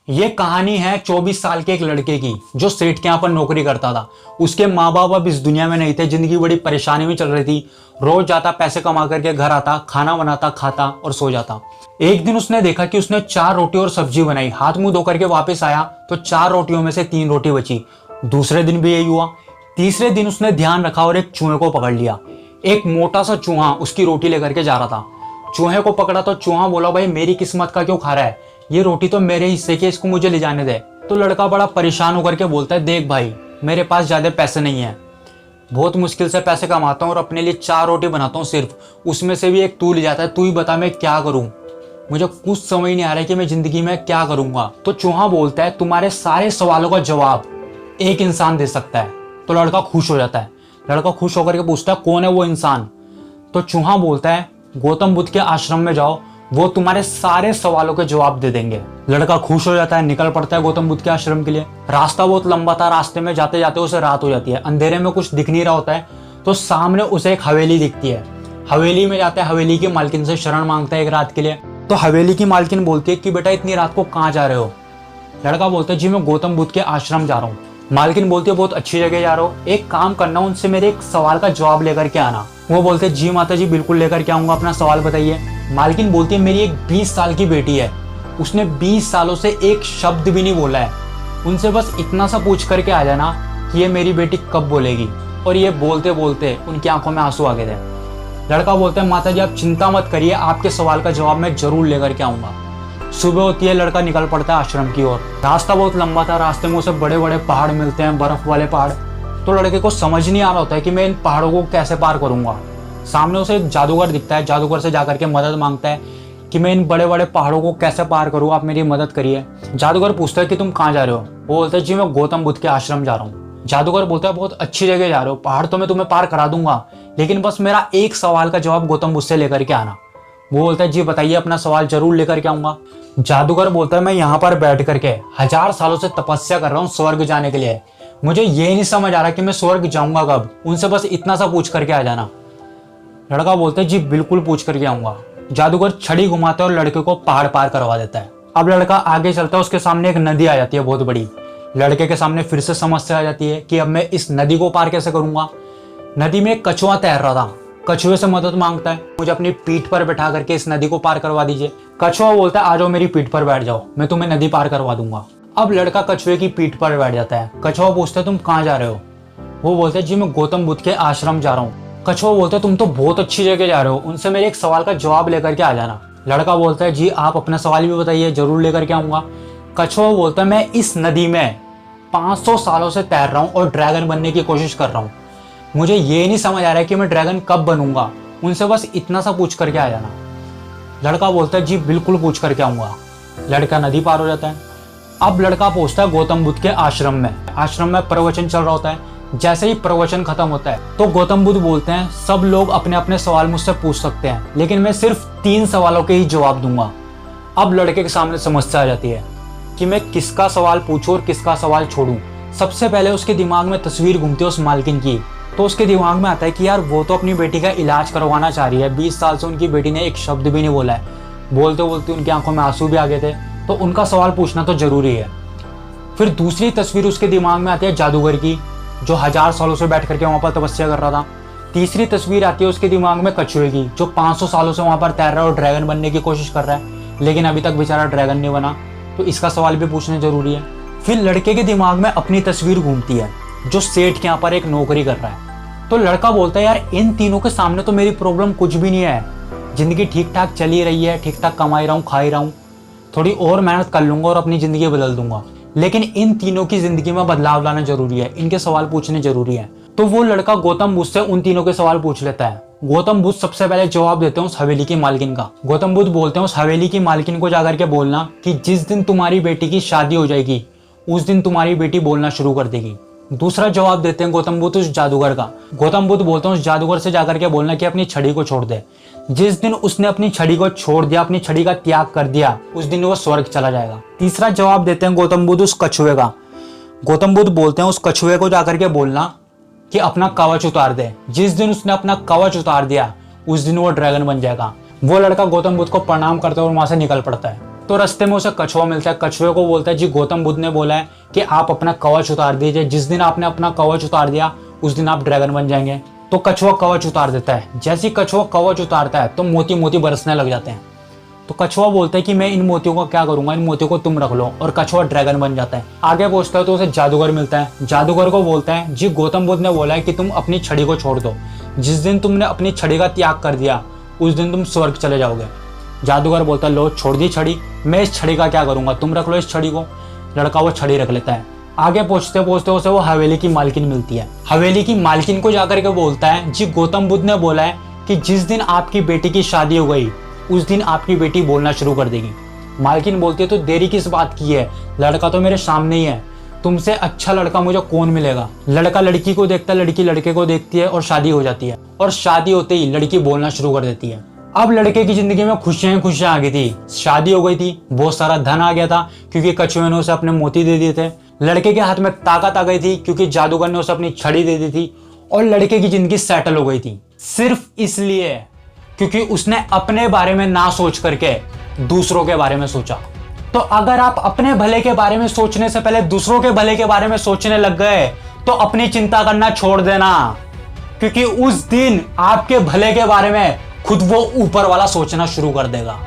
ये कहानी है 24 साल के एक लड़के की जो सेठ के यहाँ पर नौकरी करता था। उसके माँ बाप अब इस दुनिया में नहीं थे, जिंदगी बड़ी परेशानी में चल रही थी। रोज जाता, पैसे कमा करके घर आता, खाना बनाता, खाता और सो जाता। एक दिन उसने देखा कि उसने 4 रोटी और सब्जी बनाई। हाथ मुंह धो करके वापस आया तो 4 रोटियों में से 3 रोटी बची। दूसरे दिन भी यही हुआ। तीसरे दिन उसने ध्यान रखा और एक चूहे को पकड़ लिया। एक मोटा सा चूहा उसकी रोटी लेकर के जा रहा था। चूहे को पकड़ा तो चूहा बोला, भाई मेरी किस्मत का क्यों खा रहा है, ये रोटी तो मेरे हिस्से की, इसको मुझे ले जाने दे। तो लड़का बड़ा परेशान होकर के बोलता है, देख भाई मेरे पास ज्यादा पैसे नहीं है, बहुत मुश्किल से पैसे कमाता हूँ और अपने लिए 4 रोटी बनाता हूँ सिर्फ, उसमें से भी एक तू ले जाता है। तू ही बता मैं क्या करूँ, मुझे कुछ समझ नहीं आ रहा है कि मैं जिंदगी में क्या करूंगा। तो चूहा बोलता है, तुम्हारे सारे सवालों का जवाब एक इंसान दे सकता है। तो लड़का खुश हो जाता है। लड़का खुश होकर के पूछता है, कौन है वो इंसान? तो चूहा बोलता है, गौतम बुद्ध के आश्रम में जाओ, वो तुम्हारे सारे सवालों के जवाब दे देंगे। लड़का खुश हो जाता है, निकल पड़ता है गौतम बुद्ध के आश्रम के लिए। रास्ता बहुत लंबा था, रास्ते में जाते जाते उसे रात हो जाती है। अंधेरे में कुछ दिख नहीं रहा होता है तो सामने उसे एक हवेली दिखती है। हवेली में जाता है, हवेली की मालकिन से शरण मांगता है एक रात के लिए। तो हवेली की मालकिन बोलती है कि बेटा इतनी रात को कहाँ जा रहे हो? लड़का बोलता है, जी मैं गौतम बुद्ध के आश्रम जा रहा हूँ। मालकिन बोलती है, बहुत अच्छी जगह जा रहे हो, एक काम करना, उनसे मेरे एक सवाल का जवाब लेकर के आना। वो बोलते हैं, जी माता जी बिल्कुल लेकर के आऊंगा, अपना सवाल बताइए। मालकिन बोलती है, मेरी एक 20 साल की बेटी है, उसने 20 सालों से एक शब्द भी नहीं बोला है, उनसे बस इतना सा पूछ करके आ जाना कि ये मेरी बेटी कब बोलेगी। और ये बोलते बोलते उनकी आंखों में आंसू आ गए थे। लड़का बोलता है, माता जी आप चिंता मत करिए, आपके सवाल का जवाब मैं जरूर लेकर के आऊंगा। सुबह होती है, लड़का निकल पड़ता है आश्रम की ओर। रास्ता बहुत लंबा था, रास्ते में उसे बड़े बड़े पहाड़ मिलते हैं, बर्फ वाले पहाड़। तो लड़के को समझ नहीं आ रहा होता है कि मैं इन पहाड़ों को कैसे पार करूंगा। सामने उसे एक जादूगर दिखता है, जादूगर से जाकर के मदद मांगता है कि मैं इन बड़े बड़े पहाड़ों को कैसे पार करूँ, आप मेरी मदद करिए। जादूगर पूछता है कि तुम कहाँ जा रहे हो? वो बोलता है, जी मैं गौतम बुद्ध के आश्रम जा रहा हूँ। जादूगर बोलता है, बहुत अच्छी जगह जा रहे हो, पहाड़ तो मैं तुम्हें पार करा दूंगा, लेकिन बस मेरा एक सवाल का जवाब गौतम बुद्ध से लेकर के आना। वो बोलता है, जी बताइए, अपना सवाल जरूर लेकर के आऊंगा। जादूगर बोलता है, मैं यहाँ पर बैठ करके 1000 सालों से तपस्या कर रहा हूँ स्वर्ग जाने के लिए, मुझे ये नहीं समझ आ रहा कि मैं स्वर्ग जाऊंगा कब, उनसे बस इतना सा पूछ करके आ जाना। लड़का बोलता है, जी बिल्कुल पूछ करके आऊंगा। जादूगर छड़ी घुमाता है और लड़के को पहाड़ पार करवा देता है। अब लड़का आगे चलता है, उसके सामने एक नदी आ जाती है बहुत बड़ी। लड़के के सामने फिर से समस्या आ जाती है कि अब मैं इस नदी को पार कैसे करूंगा। नदी में एक कछुआ तैर रहा था। कछुए से मदद मांगता है, मुझे अपनी पीठ पर बैठा करके इस नदी को पार करवा दीजिए। कछुआ बोलता है, आ जाओ मेरी पीठ पर बैठ जाओ, मैं तुम्हें नदी पार करवा दूंगा। अब लड़का कछुए की पीठ पर बैठ जाता है। कछुआ पूछता है, तुम कहाँ जा रहे हो? वो बोलते हैं, जी मैं गौतम बुद्ध के आश्रम जा रहा हूँ। कछुआ बोलता है, तुम तो बहुत अच्छी जगह जा रहे हो, उनसे मेरे एक सवाल का जवाब लेकर के आ जाना। लड़का बोलता है, जी आप अपना सवाल भी बताइए, जरूर लेकर के आऊंगा। कछुआ बोलता है, मैं इस नदी में 500 सालों से तैर रहा हूँ और ड्रैगन बनने की कोशिश कर रहा हूँ, मुझे ये नहीं समझ आ रहा है कि मैं ड्रैगन कब बनूंगा, उनसे बस इतना सा पूछ करके आ जाना। लड़का बोलता है, जी बिल्कुल पूछ करके आऊंगा। लड़का नदी पार हो जाता है। अब लड़का पहुंचता है गौतम बुद्ध के आश्रम में। आश्रम में प्रवचन चल रहा होता है। जैसे ही प्रवचन खत्म होता है तो गौतम बुद्ध बोलते हैं, सब लोग अपने अपने सवाल मुझसे पूछ सकते हैं, लेकिन मैं सिर्फ 3 सवालों के ही जवाब दूंगा। अब लड़के के सामने समस्या आ जाती है कि मैं किसका सवाल पूछूं और किसका सवाल छोड़ूं। सबसे पहले उसके दिमाग में तस्वीर घूमती है उस मालकिन की। तो उसके दिमाग में आता है कि यार वो तो अपनी बेटी का इलाज करवाना चाह रही है, 20 साल से उनकी बेटी ने एक शब्द भी नहीं बोला है, बोलते बोलते उनकी आंखों में आंसू भी आ गए थे, तो उनका सवाल पूछना तो जरूरी है। फिर दूसरी तस्वीर उसके दिमाग में आती है जादूगर की, जो 1000 सालों से बैठ करके वहां पर तपस्या कर रहा था। तीसरी तस्वीर आती है उसके दिमाग में कछुए की, जो 500 सालों से वहां पर तैर रहा है और ड्रैगन बनने की कोशिश कर रहा है, लेकिन अभी तक बेचारा ड्रैगन नहीं बना, तो इसका सवाल भी पूछना जरूरी है। फिर लड़के के दिमाग में अपनी तस्वीर घूमती है, जो सेठ के यहाँ पर एक नौकरी कर रहा है। तो लड़का बोलता है, यार इन तीनों के सामने तो मेरी प्रॉब्लम कुछ भी नहीं है, जिंदगी ठीक ठाक चली रही है, ठीक ठाक कमा रहा हूँ, खा ही रहा हूँ, थोड़ी और मेहनत कर लूंगा और अपनी जिंदगी बदल दूंगा, लेकिन इन तीनों की जिंदगी में बदलाव लाना जरूरी है, इनके सवाल पूछने जरूरी है। तो वो लड़का गौतम बुद्ध से उन तीनों के सवाल पूछ लेता है। गौतम बुद्ध सबसे पहले जवाब देते हैं उस हवेली की मालकिन का। गौतम बुद्ध बोलते हैं, उस हवेली की मालकिन को जाकर के बोलना कि जिस दिन तुम्हारी बेटी की शादी हो जाएगी उस दिन तुम्हारी बेटी बोलना शुरू कर देगी। दूसरा जवाब देते हैं गौतम बुद्ध उस जादूगर का। गौतम बुद्ध बोलते हैं, उस जादूगर से जाकर के बोलना कि अपनी छड़ी को छोड़ दे, जिस दिन उसने अपनी छड़ी को छोड़ दिया, अपनी छड़ी का त्याग कर दिया, उस दिन वो स्वर्ग चला जाएगा। तीसरा जवाब देते हैं गौतम बुद्ध उस कछुए का। गौतम बुद्ध बोलते हैं, उस कछुए को जाकर के बोलना कि अपना कवच उतार दे, जिस दिन उसने अपना कवच उतार दिया उस दिन वो ड्रैगन बन जाएगा। वो लड़का गौतम बुद्ध को प्रणाम करता है और वहां से निकल पड़ता है। तो रास्ते में उसे कछुआ मिलता है। कछुए को बोलता है जी गौतम बुद्ध ने बोला है कि आप अपना कवच उतार दीजिए, जिस दिन आपने अपना कवच उतार दिया उस दिन आप ड्रैगन बन जाएंगे। तो कछुआ कवच उतार देता है। जैसे ही कछुआ कवच उतारता है तो मोती मोती बरसने लग जाते हैं। तो कछुआ बोलता है कि मैं इन मोतियों का क्या करूंगा, इन मोतियों को तुम रख लो, और कछुआ ड्रैगन बन जाता है। आगे पहुंचता है तो उसे जादूगर मिलता है। जादूगर को बोलता है जी गौतम बुद्ध ने बोला है कि तुम अपनी छड़ी को छोड़ दो, जिस दिन तुमने अपनी छड़ी का त्याग कर दिया उस दिन तुम स्वर्ग चले जाओगे। जादूगर बोलता है लो छोड़ दी छड़ी, मैं इस छड़ी का क्या करूंगा, तुम रख लो इस छड़ी को। लड़का वो छड़ी रख लेता है। आगे पहुंचते पहुंचते उसे वो हवेली की मालकिन मिलती है। हवेली की मालकिन को जाकर के बोलता है जी गौतम बुद्ध ने बोला है कि जिस दिन आपकी बेटी की शादी हो गई उस दिन आपकी बेटी बोलना शुरू कर देगी। मालकिन बोलती है तो देरी किस बात की है, लड़का तो मेरे सामने ही है, तुमसे अच्छा लड़का मुझे कौन मिलेगा। लड़का लड़की को देखता है, लड़की लड़के को देखती है और शादी हो जाती है। और शादी होते ही लड़की बोलना शुरू कर देती है। अब लड़के की जिंदगी में खुशियां खुशियां आ गई थी, शादी हो गई थी, बहुत सारा धन आ गया था क्योंकि कछुए ने उसे अपने मोती दे दिए थे। लड़के के हाथ में ताकत आ गई थी क्योंकि जादूगर ने उसे अपनी छड़ी दे दी थी। और लड़के की जिंदगी सेटल हो गई थी, सिर्फ इसलिए क्योंकि उसने अपने बारे में ना सोच करके दूसरों के बारे में सोचा। तो अगर आप अपने भले के बारे में सोचने से पहले दूसरों के भले के बारे में सोचने लग गए तो अपनी चिंता करना छोड़ देना, क्योंकि उस दिन आपके भले के बारे में खुद वो ऊपर वाला सोचना शुरू कर देगा।